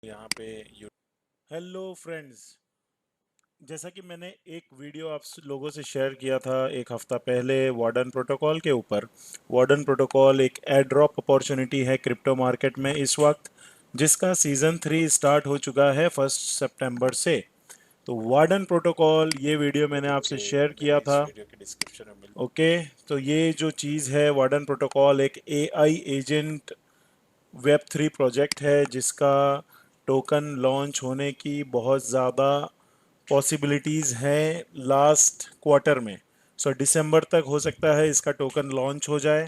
यहाँ पे hello friends, जैसा कि मैंने एक वीडियो आप लोगों से शेयर किया था एक हफ्ता पहले वार्डन प्रोटोकॉल के ऊपर। वार्डन प्रोटोकॉल एक एयर ड्रॉप अपॉर्चुनिटी है क्रिप्टो मार्केट में इस वक्त, जिसका सीज़न 3 स्टार्ट हो चुका है 1 सितंबर से। तो वार्डन प्रोटोकॉल ये वीडियो मैंने आपसे शेयर किया था। ओके, तो ये जो चीज़ है वार्डन प्रोटोकॉल एक एआई एजेंट वेब 3 प्रोजेक्ट है, जिसका टोकन लॉन्च होने की बहुत ज़्यादा पॉसिबिलिटीज़ हैं लास्ट क्वार्टर में। सो दिसंबर तक हो सकता है इसका टोकन लॉन्च हो जाए।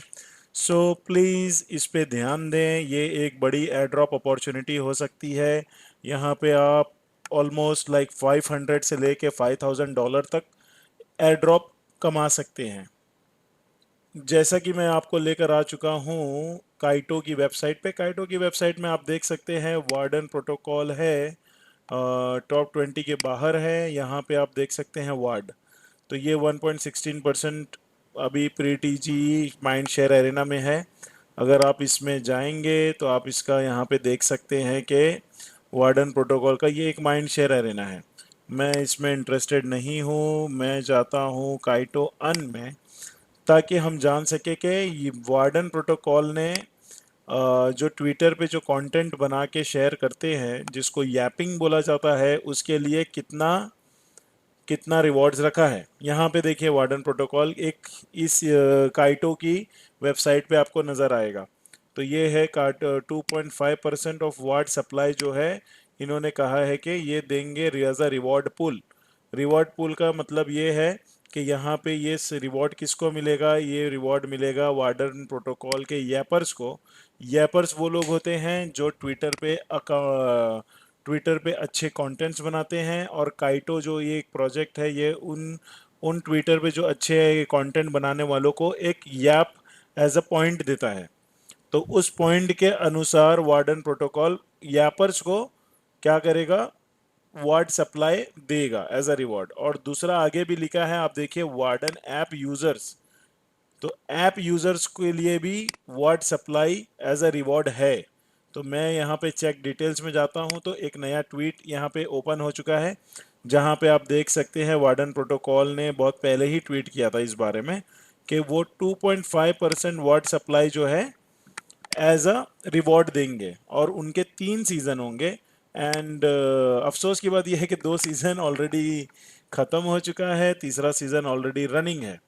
सो प्लीज़ इस पे ध्यान दें, ये एक बड़ी एयर ड्रॉप अपॉर्चुनिटी हो सकती है। यहाँ पे आप ऑलमोस्ट लाइक 500 से लेके $5000 तक एयर ड्रॉप कमा सकते हैं। जैसा कि मैं आपको लेकर आ चुका हूँ काइटो की वेबसाइट पे। काइटो की वेबसाइट में आप देख सकते हैं वार्डन प्रोटोकॉल है, टॉप 20 के बाहर है। यहाँ पे आप देख सकते हैं वार्ड, तो ये 1.16% अभी pre TG mind share arena में है। अगर आप इसमें जाएंगे तो आप इसका यहाँ पे देख सकते हैं कि वार्डन प्रोटोकॉल का ये एक माइंड शेयर एरेना है। मैं इसमें इंटरेस्टेड नहीं हूँ, मैं चाहता हूँ काइटो अन में, ताकि हम जान सके कि ये वार्डन प्रोटोकॉल ने जो ट्विटर पे जो कंटेंट बना के शेयर करते हैं, जिसको यैपिंग बोला जाता है, उसके लिए कितना कितना रिवॉर्ड्स रखा है। यहाँ पे देखिए वार्डन प्रोटोकॉल एक इस काइटो की वेबसाइट पे आपको नज़र आएगा। तो ये है काट 2.5% ऑफ वार्ड सप्लाई जो है, इन्होंने कहा है कि ये देंगे as a reward pool. Reward pool का मतलब ये है कि यहाँ पे ये रिवॉर्ड किसको मिलेगा, ये रिवॉर्ड मिलेगा वार्डन प्रोटोकॉल के यैपर्स को। यैपर्स वो लोग होते हैं जो ट्विटर पे अच्छे कंटेंट्स बनाते हैं, और काइटो जो ये एक प्रोजेक्ट है, ये उन उन ट्विटर पे जो अच्छे कंटेंट बनाने वालों को एक यैप एज अ पॉइंट देता है। तो उस पॉइंट के अनुसार वार्डन प्रोटोकॉल यैपर्स को क्या करेगा, वार्ड सप्लाई देगा एज अ रिवॉर्ड। और दूसरा आगे भी लिखा है, आप देखिए वार्डन ऐप यूजर्स, तो ऐप यूजर्स के लिए भी ward supply as a reward है। तो मैं यहाँ पे चेक डिटेल्स में जाता हूँ, तो एक नया ट्वीट यहाँ पे ओपन हो चुका है, जहाँ पे आप देख सकते हैं वार्डन प्रोटोकॉल ने बहुत पहले ही ट्वीट किया था इस बारे में कि वो 2.5% वार्ड सप्लाई जो है एज अ रिवॉर्ड देंगे, और उनके 3 सीजन होंगे। एंड अफसोस की बात यह है कि 2 सीजन ऑलरेडी ख़त्म हो चुका है, तीसरा सीजन ऑलरेडी रनिंग है।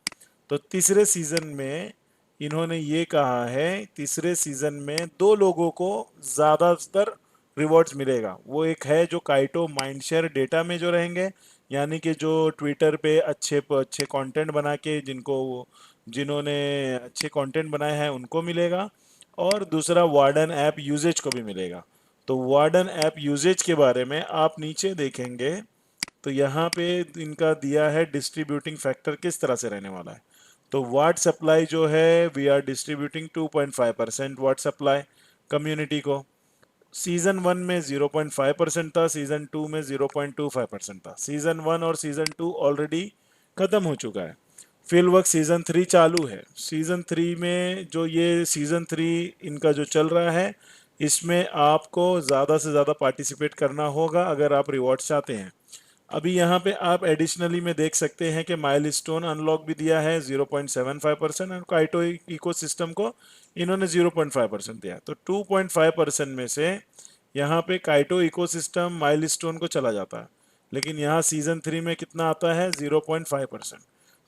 तो तीसरे सीजन में इन्होंने ये कहा है, तीसरे सीजन में 2 लोगों को ज़्यादातर रिवॉर्ड्स मिलेगा। वो एक है जो काइटो माइंडशेयर डेटा में जो रहेंगे, यानी कि जो ट्विटर पे अच्छे अच्छे कंटेंट बना के जिन्होंने अच्छे कंटेंट बनाए हैं उनको मिलेगा, और दूसरा वार्डन ऐप यूजेज को भी मिलेगा। तो वार्डन ऐप यूजेज के बारे में आप नीचे देखेंगे, तो यहाँ पे इनका दिया है डिस्ट्रीब्यूटिंग फैक्टर किस तरह से रहने वाला है। तो वाट सप्लाई जो है, we are distributing 2.5% ward supply community को। सीजन 1 में 0.5% था, सीजन 2 में 0.25% था। सीजन 1 और सीजन 2 ऑलरेडी खत्म हो चुका है, फिल वक्त सीजन 3 चालू है। सीजन 3 में जो ये सीजन 3 इनका जो चल रहा है, इसमें आपको ज़्यादा से ज़्यादा पार्टिसिपेट करना होगा अगर आप रिवॉर्ड्स चाहते हैं। अभी यहाँ पे आप एडिशनली में देख सकते हैं कि माइलस्टोन अनलॉक भी दिया है 0.75%, और काइटो इकोसिस्टम को इन्होंने 0.5% दिया है। तो 2.5% में से यहाँ पे काइटो इकोसिस्टम माइलस्टोन को चला जाता है, लेकिन यहाँ सीजन 3 में कितना आता है, 0.5%।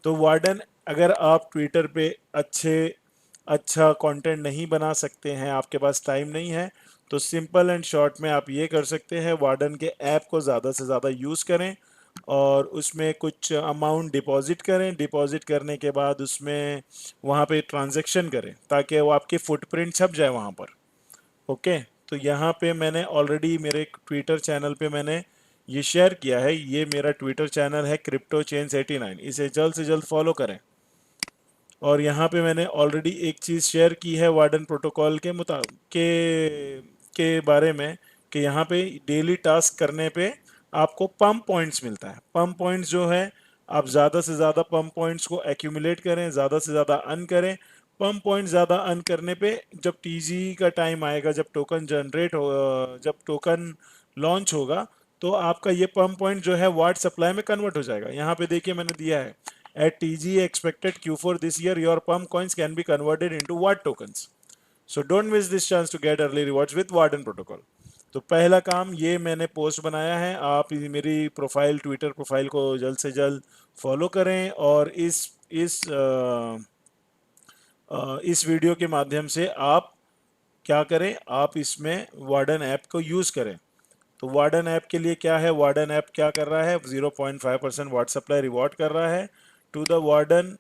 तो वार्डन, अगर आप ट्विटर पे अच्छा कंटेंट नहीं बना सकते हैं, आपके पास टाइम नहीं है, तो सिंपल एंड शॉर्ट में आप ये कर सकते हैं, वार्डन के ऐप को ज़्यादा से ज़्यादा यूज़ करें, और उसमें कुछ अमाउंट डिपॉजिट करें। डिपॉजिट करने के बाद उसमें वहाँ पे ट्रांजैक्शन करें, ताकि वो आपकी फुटप्रिंट छप जाए वहाँ पर। ओके, तो यहाँ पे मैंने ऑलरेडी मेरे ट्विटर चैनल पे मैंने ये शेयर किया है। ये मेरा ट्विटर चैनल है क्रिप्टो चेंज 89, इसे जल्द से जल्द फॉलो करें। और यहाँ पे मैंने ऑलरेडी एक चीज़ शेयर की है वार्डन प्रोटोकॉल के मुताबिक के बारे में, कि यहाँ पे डेली टास्क करने पे आपको पम्प पॉइंट्स मिलता है। पम्प पॉइंट्स जो है, आप ज़्यादा से ज़्यादा पम्प पॉइंट्स को एक्यूमुलेट करें, ज़्यादा से ज़्यादा अर्न करें। पम्प पॉइंट ज़्यादा अर्न करने पे जब टीजी का टाइम आएगा, जब टोकन जनरेट हो, जब टोकन लॉन्च होगा, तो आपका ये पम्प पॉइंट जो है वाट सप्लाई में कन्वर्ट हो जाएगा। यहाँ पे देखिए मैंने दिया है at TG expected Q4 this year your pump coins can be converted into ward tokens, so don't miss this chance to get early rewards with Warden protocol. तो पहला काम ये मैंने पोस्ट बनाया है, आप मेरी प्रोफाइल, ट्विटर प्रोफाइल को जल्द से जल्द फॉलो करें और इस वीडियो के माध्यम से आप क्या करें, आप इसमें वार्डन ऐप को यूज़ करें। तो वार्डन ऐप के लिए क्या है, वार्डन ऐप क्या कर रहा है, 0.5% वाट सप्लाई रिवॉर्ड कर रहा है to the Warden,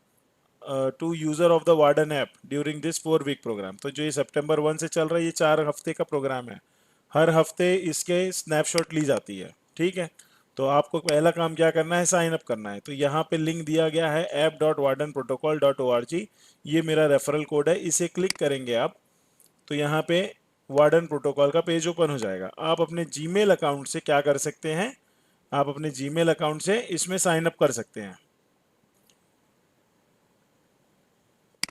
to user of the Warden app during this 4 week programme. तो जो ये सितंबर 1 से चल रहा है, ये 4 हफ्ते का प्रोग्राम है, हर हफ्ते इसके स्नैपशॉट ली जाती है, ठीक है। तो आपको पहला काम क्या करना है, साइन अप करना है। तो यहाँ पे लिंक दिया गया है app.wardenprotocol.org, ये मेरा रेफरल कोड है, इसे क्लिक करेंगे आप तो यहाँ पे वार्डन प्रोटोकॉल का पेज ओपन हो जाएगा। आप अपने जीमेल अकाउंट से क्या कर सकते हैं, आप अपने जीमेल अकाउंट से इसमें साइन अप कर सकते हैं।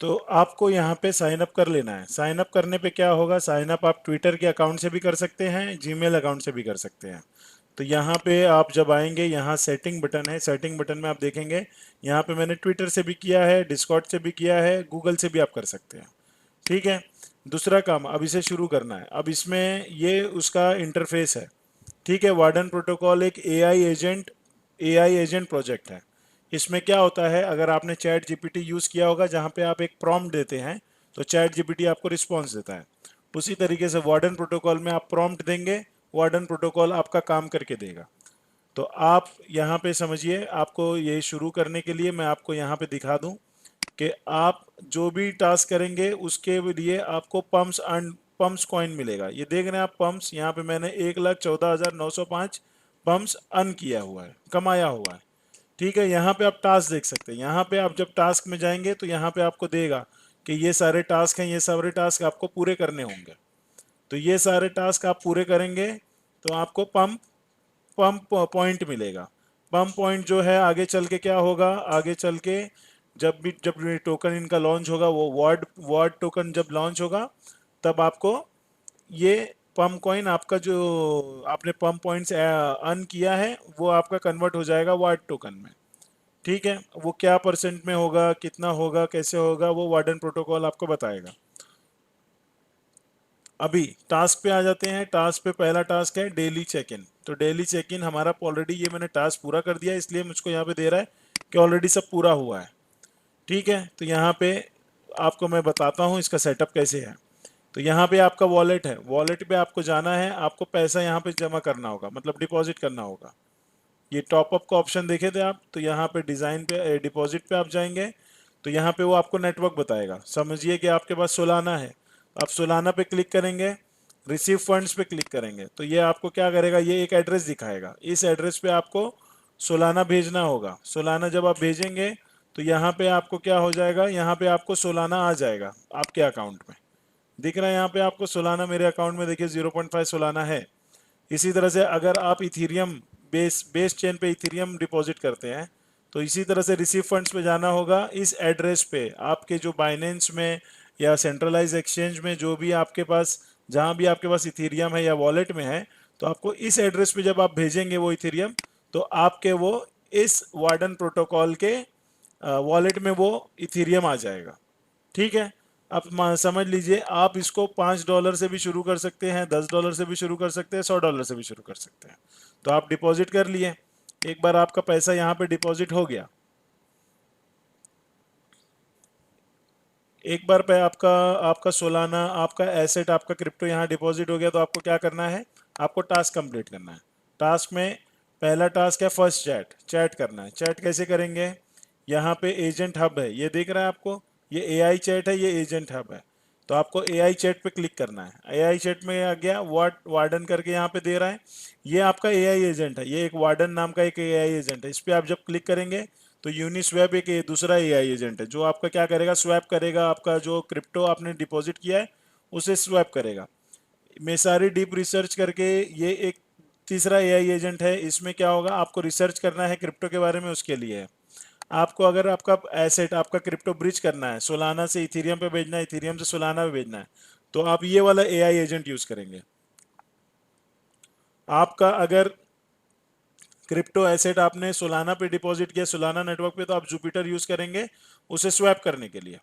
तो आपको यहाँ पे साइन अप कर लेना है। साइन अप करने पे क्या होगा, साइन अप आप ट्विटर के अकाउंट से भी कर सकते हैं, जीमेल अकाउंट से भी कर सकते हैं। तो यहाँ पे आप जब आएंगे, यहाँ सेटिंग बटन है, सेटिंग बटन में आप देखेंगे यहाँ पे मैंने ट्विटर से भी किया है, डिस्कॉर्ड से भी किया है, गूगल से भी आप कर सकते हैं, ठीक है। दूसरा काम, अब इसे शुरू करना है। अब इसमें ये उसका इंटरफेस है, ठीक है। वार्डन प्रोटोकॉल एक एआई एजेंट प्रोजेक्ट है। इसमें क्या होता है, अगर आपने चैट जीपीटी यूज़ किया होगा, जहाँ पे आप एक प्रॉम्प्ट देते हैं तो चैट जीपीटी आपको रिस्पॉन्स देता है, उसी तरीके से वार्डन प्रोटोकॉल में आप प्रॉम्प्ट देंगे, वार्डन प्रोटोकॉल आपका काम करके देगा। तो आप यहाँ पे समझिए, आपको ये शुरू करने के लिए मैं आपको यहाँ पे दिखा दूँ कि आप जो भी टास्क करेंगे उसके लिए आपको पम्प्स कॉइन मिलेगा। ये देख रहे हैं आप पम्प्स, यहाँ पे मैंने 1,14,905 पम्प्स अर्न किया हुआ है, कमाया हुआ है, ठीक है। यहाँ पे आप टास्क देख सकते हैं। यहाँ पे आप जब टास्क में जाएंगे तो यहाँ पे आपको देगा कि ये सारे टास्क हैं, ये सारे टास्क आपको पूरे करने होंगे। तो ये सारे टास्क आप पूरे करेंगे तो आपको पंप पंप पॉइंट मिलेगा। पंप पॉइंट जो है आगे चल के क्या होगा, आगे चल के जब टोकन इनका लॉन्च होगा, वो वार्ड वार्ड टोकन जब लॉन्च होगा, तब आपको ये पंप कॉइन, आपका जो आपने पंप पॉइंट्स अर्न किया है, वो आपका कन्वर्ट हो जाएगा वार्ड टोकन में, ठीक है। वो क्या परसेंट में होगा, कितना होगा, कैसे होगा, वो वार्डन प्रोटोकॉल आपको बताएगा। अभी टास्क पे आ जाते हैं। टास्क पे पहला टास्क है डेली चेक इन। तो डेली चेक इन हमारा ऑलरेडी, ये मैंने टास्क पूरा कर दिया, इसलिए मुझको यहाँ पे दे रहा है कि ऑलरेडी सब पूरा हुआ है, ठीक है। तो यहाँ पे आपको मैं बताता हूँ इसका सेटअप कैसे है। तो यहाँ पे आपका वॉलेट है, वॉलेट पे आपको जाना है, आपको पैसा यहाँ पे जमा करना होगा, मतलब डिपॉजिट करना होगा। ये टॉपअप का ऑप्शन देखे थे आप, तो यहाँ पे डिज़ाइन पे, डिपॉजिट पे आप जाएंगे तो यहाँ पे वो आपको नेटवर्क बताएगा। समझिए कि आपके पास सोलाना है, आप सोलाना पे क्लिक करेंगे, रिसीव फंड्स पे क्लिक करेंगे तो ये आपको क्या करेगा, ये एक एड्रेस दिखाएगा, इस एड्रेस पे आपको सोलाना भेजना होगा। सोलाना जब आप भेजेंगे तो यहाँ पे आपको क्या हो जाएगा, यहाँ पे आपको सोलाना आ जाएगा आपके अकाउंट में। दिख रहा है यहाँ पे आपको सोलाना, मेरे अकाउंट में देखिए 0.5 सोलाना है। इसी तरह से अगर आप इथीरियम बेस चेन पे इथीरियम डिपॉजिट करते हैं तो इसी तरह से रिसीव फंड्स पे जाना होगा, इस एड्रेस पे आपके जो बाइनेंस में या सेंट्रलाइज एक्सचेंज में जो भी आपके पास, जहाँ भी आपके पास इथीरियम है या वॉलेट में है, तो आपको इस एड्रेस पे जब आप भेजेंगे वो इथीरियम, तो आपके वो इस वार्डन प्रोटोकॉल के वॉलेट में वो इथीरियम आ जाएगा, ठीक है। आप समझ लीजिए, आप इसको $5 से भी शुरू कर सकते हैं, $10 से भी शुरू कर सकते हैं, $100 से भी शुरू कर सकते हैं। तो आप डिपॉजिट कर लिए, एक बार आपका पैसा यहाँ पे डिपॉजिट हो गया, एक बार पे आपका आपका सोलाना, आपका एसेट, आपका क्रिप्टो यहाँ डिपॉजिट हो गया, तो आपको क्या करना है, आपको टास्क कंप्लीट करना है। टास्क में पहला टास्क है फर्स्ट चैट, चैट करना है। चैट कैसे करेंगे, यहाँ पे एजेंट हब है, ये दिख रहा है आपको, ये एआई चैट है, ये एजेंट हब है। तो आपको एआई चैट पे क्लिक करना है। एआई चैट में आ गया, वार्डन करके यहाँ पे दे रहा है, ये आपका एआई एजेंट है, ये एक वार्डन नाम का एक एआई एजेंट है। इस पर आप जब क्लिक करेंगे तो यूनिस्वैप एक दूसरा एआई एजेंट है, जो आपका क्या करेगा, स्वैप करेगा, आपका जो क्रिप्टो आपने डिपॉजिट किया है उसे स्वैप करेगा। मैं सारी डीप रिसर्च करके, ये एक तीसरा एआई एजेंट है, इसमें क्या होगा, आपको रिसर्च करना है क्रिप्टो के बारे में, उसके लिए है। आपको अगर आपका एसेट, आपका क्रिप्टो ब्रिज करना है, सोलाना से इथेरियम पे भेजना है, इथेरियम से सोलाना पे भेजना है, तो आप ये वाला एआई एजेंट यूज करेंगे। आपका अगर क्रिप्टो एसेट आपने सोलाना पे डिपॉजिट किया, सोलाना नेटवर्क पे, तो आप जुपिटर यूज करेंगे उसे स्वैप करने के लिए।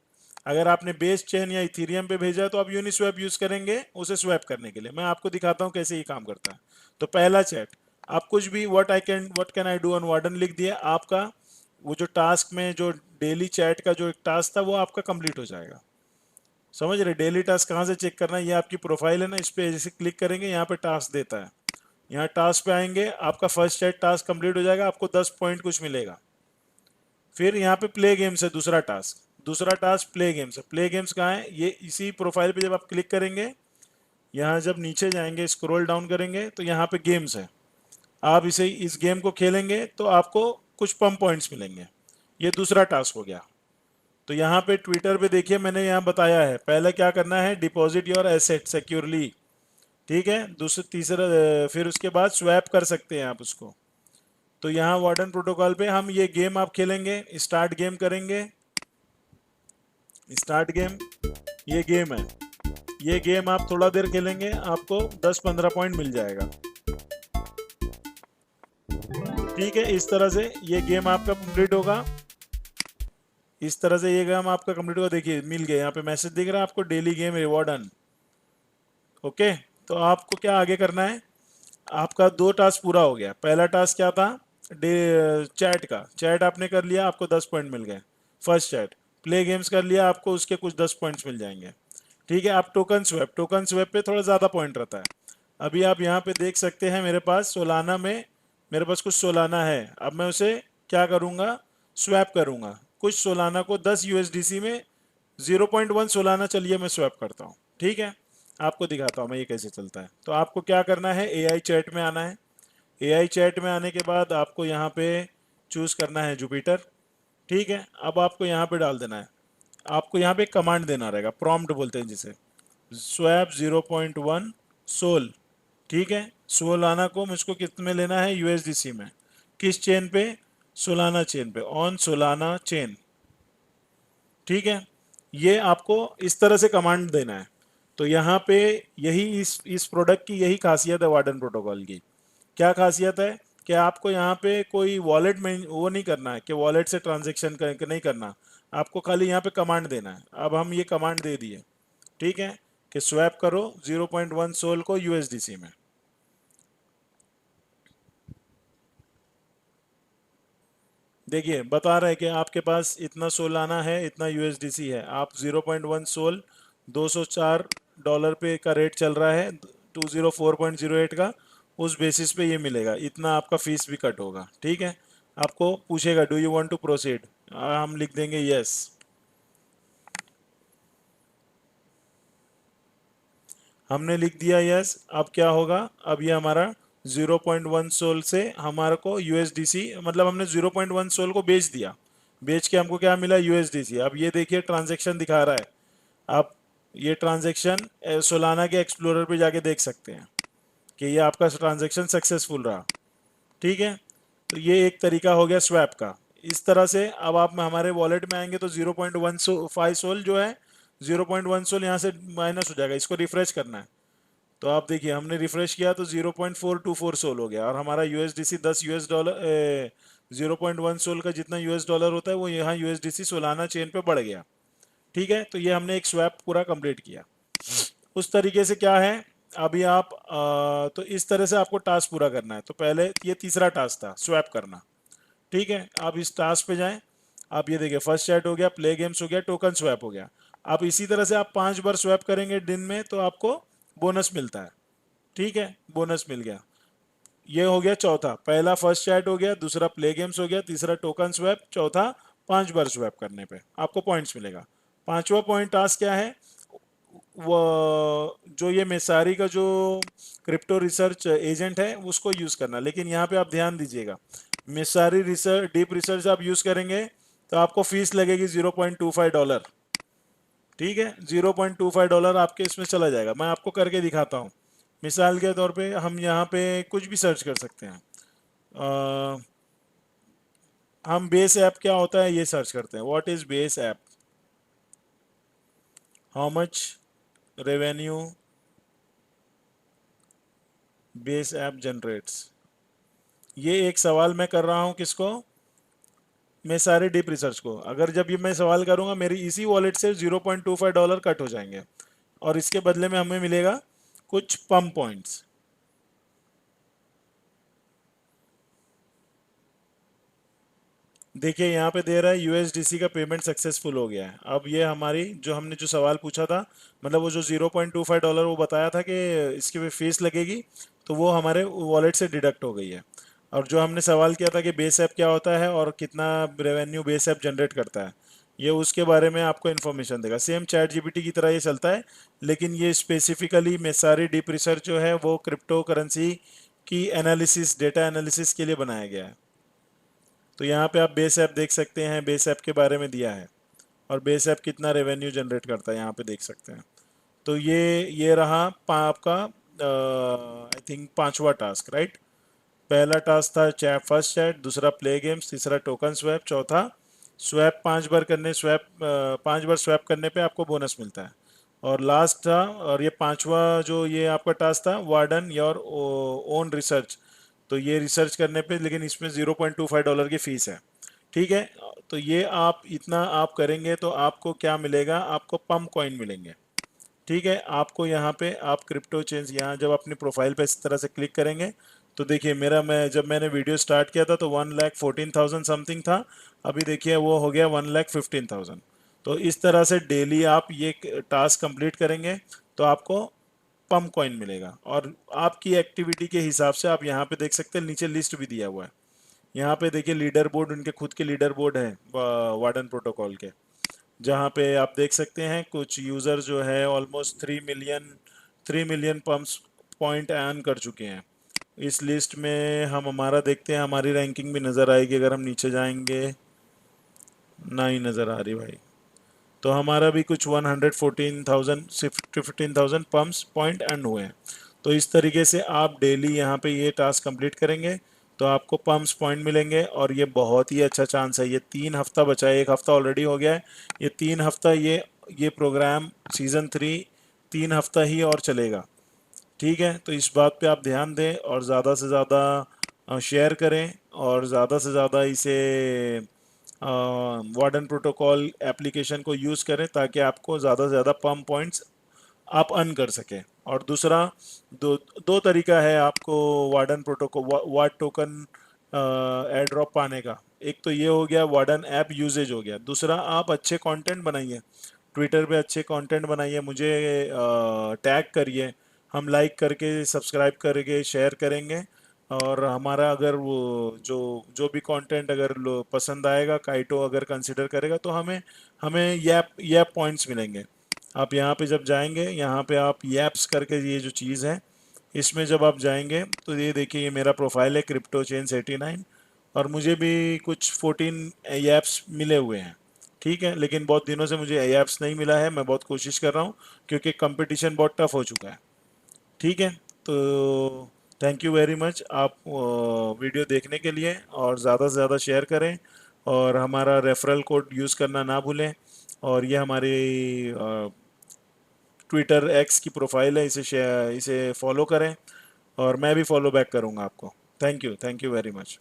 अगर आपने बेस चेन या इथेरियम पे भेजा है तो आप यूनिस्वैप यूज करेंगे उसे स्वैप करने के लिए। मैं आपको दिखाता हूँ कैसे ये काम करता है। तो पहला चैट, आप कुछ भी what can I do on warden लिख दिया, आपका वो जो टास्क में जो डेली चैट का जो एक टास्क था वो आपका कंप्लीट हो जाएगा। समझ रहे? डेली टास्क कहाँ से चेक करना है, ये आपकी प्रोफाइल है ना, इस पे जैसे क्लिक करेंगे यहाँ पे टास्क देता है, यहाँ टास्क पे आएंगे, आपका फर्स्ट चैट टास्क कंप्लीट हो जाएगा, आपको 10 पॉइंट कुछ मिलेगा। फिर यहाँ पे प्ले गेम्स है, दूसरा टास्क, दूसरा टास्क प्ले गेम्स है। प्ले गेम्स कहाँ है, ये इसी प्रोफाइल पे जब आप क्लिक करेंगे, यहाँ जब नीचे जाएंगे स्क्रॉल डाउन करेंगे तो यहाँ पे गेम्स है, आप इसे इस गेम को खेलेंगे तो आपको कुछ पम्प पॉइंट्स मिलेंगे। ये दूसरा टास्क हो गया। तो यहाँ पे ट्विटर पे देखिए मैंने यहाँ बताया है, पहले क्या करना है, डिपॉजिट योर एसेट सिक्योरली, ठीक है। दूसरा तीसरा फिर उसके बाद स्वैप कर सकते हैं आप उसको। तो यहाँ वार्डन प्रोटोकॉल पे हम ये गेम आप खेलेंगे, स्टार्ट गेम करेंगे, स्टार्ट गेम, ये गेम है, ये गेम आप थोड़ा देर खेलेंगे, आपको 10-15 पॉइंट मिल जाएगा। ठीक है, इस तरह से ये गेम आपका कंप्लीट होगा, इस तरह से ये गेम आपका कंप्लीट होगा। देखिए मिल गया, यहाँ पे मैसेज दिख रहा है आपको, डेली गेम रिवॉर्ड अन। ओके, तो आपको क्या आगे करना है, आपका 2 टास्क पूरा हो गया। पहला टास्क क्या था, डे चैट का, चैट आपने कर लिया, आपको 10 पॉइंट मिल गए फर्स्ट चैट। प्ले गेम्स कर लिया, आपको उसके कुछ 10 पॉइंट्स मिल जाएंगे। ठीक है, आप टोकन स्वैप, टोकन स्वैप पे थोड़ा ज़्यादा पॉइंट रहता है। अभी आप यहाँ पे देख सकते हैं मेरे पास सोलाना में, मेरे पास कुछ सोलाना है। अब मैं उसे क्या करूँगा, स्वैप करूँगा कुछ सोलाना को 10 यूएसडीसी में, 0.1 सोलाना, चलिए मैं स्वैप करता हूँ। ठीक है, आपको दिखाता हूँ मैं ये कैसे चलता है। तो आपको क्या करना है, एआई चैट में आना है। एआई चैट में आने के बाद आपको यहाँ पे चूज़ करना है जुपिटर। ठीक है, अब आपको यहाँ पे डाल देना है, आपको यहाँ पे कमांड देना रहेगा, प्रॉम्प्ट बोलते हैं जिसे, स्वैप 0.1 सोल। ठीक है, सोलाना को मुझको कितने में लेना है, यूएसडीसी में। किस चेन पे, सोलाना चेन पे, ऑन सोलाना चेन। ठीक है, ये आपको इस तरह से कमांड देना है। तो यहाँ पे यही इस प्रोडक्ट की यही खासियत है वार्डन प्रोटोकॉल की। क्या खासियत है कि आपको यहाँ पे कोई वॉलेट में वो नहीं करना है कि वॉलेट से ट्रांजेक्शन नहीं करना, आपको खाली यहाँ पे कमांड देना है। अब हम ये कमांड दे दिए, ठीक है, कि स्वैप करो 0.1 सोल को यूएसडीसी में। देखिए बता रहे हैं कि आपके पास इतना सोलाना है, इतना यूएसडीसी है, आप 0.1 सोल, $204 पे का रेट चल रहा है, 204.08 का, उस बेसिस पे ये मिलेगा, इतना आपका फीस भी कट होगा। ठीक है, आपको पूछेगा do you want to proceed, हम लिख देंगे यस। हमने लिख दिया यस। अब क्या होगा, अब ये हमारा 0.1 सोल से हमारे को यूएसडीसी, मतलब हमने 0.1 सोल को बेच दिया, बेच के हमको क्या मिला, यूएसडीसी। अब ये देखिए ट्रांजैक्शन दिखा रहा है, आप ये ट्रांजैक्शन सोलाना के एक्सप्लोरर पे जाके देख सकते हैं कि ये आपका ट्रांजैक्शन सक्सेसफुल रहा। ठीक है, तो ये एक तरीका हो गया स्वैप का। इस तरह से अब आप हमारे वॉलेट में आएंगे तो 0.15 सोल जो है, 0.1 सोल यहाँ से माइनस हो जाएगा, इसको रिफ्रेश करना है। तो आप देखिए हमने रिफ्रेश किया तो 0.424 सोल हो गया, और हमारा यूएसडीसी 10 यूएस डॉलर, 0.1 सोल का जितना यूएस डॉलर होता है वो यहाँ यूएसडीसी सोलाना चेन पे बढ़ गया। ठीक है, तो ये हमने एक स्वैप पूरा कंप्लीट किया। उस तरीके से क्या है, अभी आप तो इस तरह से आपको टास्क पूरा करना है। तो पहले ये तीसरा टास्क था स्वैप करना। ठीक है, आप इस टास्क पे जाएं, आप ये देखिए फर्स्ट चैट हो गया, प्ले गेम्स हो गया, टोकन स्वैप हो गया। आप इसी तरह से आप 5 बार स्वैप करेंगे दिन में तो आपको बोनस मिलता है। ठीक है, बोनस मिल गया। ये हो गया चौथा, पहला फर्स्ट चैट हो गया, दूसरा प्ले गेम्स हो गया, तीसरा टोकन स्वैप, चौथा 5 बार स्वैप करने पे आपको पॉइंट्स मिलेगा। पांचवा पॉइंट टास्क क्या है, वो जो ये मेसारी का जो क्रिप्टो रिसर्च एजेंट है उसको यूज़ करना। लेकिन यहाँ पे आप ध्यान दीजिएगा, मेसारी रिसर्च डीप रिसर्च आप यूज़ करेंगे तो आपको फीस लगेगी $0.25। ठीक है, $0.25 आपके इसमें चला जाएगा। मैं आपको करके दिखाता हूँ। मिसाल के तौर पे हम यहाँ पे कुछ भी सर्च कर सकते हैं। हम बेस ऐप क्या होता है ये सर्च करते हैं, what is base app, how much revenue base app generates. ये एक सवाल मैं कर रहा हूँ किसको, मैं सारे डीप रिसर्च को। अगर जब ये मैं सवाल करूंगा मेरी इसी वॉलेट से $0.25 कट हो जाएंगे और इसके बदले में हमें मिलेगा कुछ पम्प पॉइंट्स। देखिए यहाँ पे दे रहा है यूएसडीसी का पेमेंट सक्सेसफुल हो गया है। अब ये हमारी जो हमने जो सवाल पूछा था, मतलब वो जो $0.25 वो बताया था कि इसकी भी फीस लगेगी, तो वो हमारे वॉलेट से डिडक्ट हो गई है। और जो हमने सवाल किया था कि बेस ऐप क्या होता है और कितना रेवेन्यू बेस ऐप जनरेट करता है, ये उसके बारे में आपको इन्फॉर्मेशन देगा। सेम चैट जीपीटी की तरह ये चलता है, लेकिन ये स्पेसिफिकली मैं सारी डीप रिसर्च जो है वो क्रिप्टो करेंसी की एनालिसिस, डेटा एनालिसिस के लिए बनाया गया है। तो यहाँ पे आप बेस ऐप देख सकते हैं, बेस ऐप के बारे में दिया है और बेस ऐप कितना रेवेन्यू जनरेट करता है यहाँ पे देख सकते हैं। तो ये रहा आपका आई थिंक पांचवा टास्क, राइट। पहला टास्क था चैट, फर्स्ट चैट, दूसरा प्ले गेम्स, तीसरा टोकन स्वैप, चौथा स्वैप 5 बार स्वैप करने पे आपको बोनस मिलता है, और लास्ट था, और ये पांचवा जो ये आपका टास्क था, वार्डन योर ओन रिसर्च। तो ये रिसर्च करने पे, लेकिन इसमें $0.25 की फीस है। ठीक है। तो ये आप इतना आप करेंगे तो आपको क्या मिलेगा, आपको पम्प कॉइन मिलेंगे। ठीक है। आपको यहाँ पे आप क्रिप्टो चेंज, यहाँ जब अपनी प्रोफाइल पे इस तरह से क्लिक करेंगे तो देखिए मेरा, मैं जब मैंने वीडियो स्टार्ट किया था तो 1,14,000 समथिंग था, अभी देखिए वो हो गया 1,15,000। तो इस तरह से डेली आप ये टास्क कंप्लीट करेंगे तो आपको पम्प कॉइन मिलेगा। और आपकी एक्टिविटी के हिसाब से आप यहाँ पे देख सकते हैं, नीचे लिस्ट भी दिया हुआ है। यहाँ पे देखिए लीडर बोर्ड, उनके खुद के लीडर बोर्ड है वार्डन प्रोटोकॉल के, जहाँ पे आप देख सकते हैं कुछ यूज़र जो है almost 3 million pumps point earn कर चुके हैं। इस लिस्ट में हम हमारा देखते हैं, हमारी रैंकिंग भी नज़र आएगी अगर हम नीचे जाएंगे। ना ही नज़र आ रही भाई। तो हमारा भी कुछ 114,000 पम्प्स पॉइंट अर्न हुए हैं। तो इस तरीके से आप डेली यहाँ पे ये टास्क कंप्लीट करेंगे तो आपको पम्प्स पॉइंट मिलेंगे, और ये बहुत ही अच्छा चांस है। ये 3 हफ्ता बचा है, 1 हफ्ता ऑलरेडी हो गया है, ये 3 हफ्ता ये प्रोग्राम सीज़न 3 3 हफ्ता ही और चलेगा। ठीक है। तो इस बात पे आप ध्यान दें और ज़्यादा से ज़्यादा शेयर करें और ज़्यादा से ज़्यादा इसे वार्डन प्रोटोकॉल एप्लीकेशन को यूज़ करें ताकि आपको ज़्यादा से ज़्यादा पम्प पॉइंट्स आप अर्न कर सकें। और दूसरा, दो दो तरीका है आपको warden protocol ward token air drop पाने का। एक तो ये हो गया वार्डन ऐप यूजेज हो गया, दूसरा आप अच्छे कंटेंट बनाइए, ट्विटर पे अच्छे कंटेंट बनाइए, मुझे टैग करिए, हम लाइक करके सब्सक्राइब करके शेयर करेंगे। और हमारा अगर वो जो जो भी कंटेंट अगर पसंद आएगा, काइटो अगर कंसिडर करेगा तो हमें हमें यैप पॉइंट्स मिलेंगे। आप यहाँ पे जब जाएंगे, यहाँ पे आप यैप्स करके ये जो चीज़ है, इसमें जब आप जाएंगे तो ये देखिए ये मेरा प्रोफाइल है क्रिप्टो चेन्स 89, और मुझे भी कुछ 14 ऐप्स मिले हुए हैं। ठीक है। लेकिन बहुत दिनों से मुझे ऐप्स नहीं मिला है, मैं बहुत कोशिश कर रहा हूँ क्योंकि कंपटीशन बहुत टफ हो चुका है। ठीक है। तो थैंक यू वेरी मच आप वीडियो देखने के लिए, और ज़्यादा से ज़्यादा शेयर करें और हमारा रेफरल कोड यूज़ करना ना भूलें। और ये हमारी ट्विटर एक्स की प्रोफाइल है, इसे फॉलो करें और मैं भी फॉलो बैक करूँगा आपको। Thank you very much.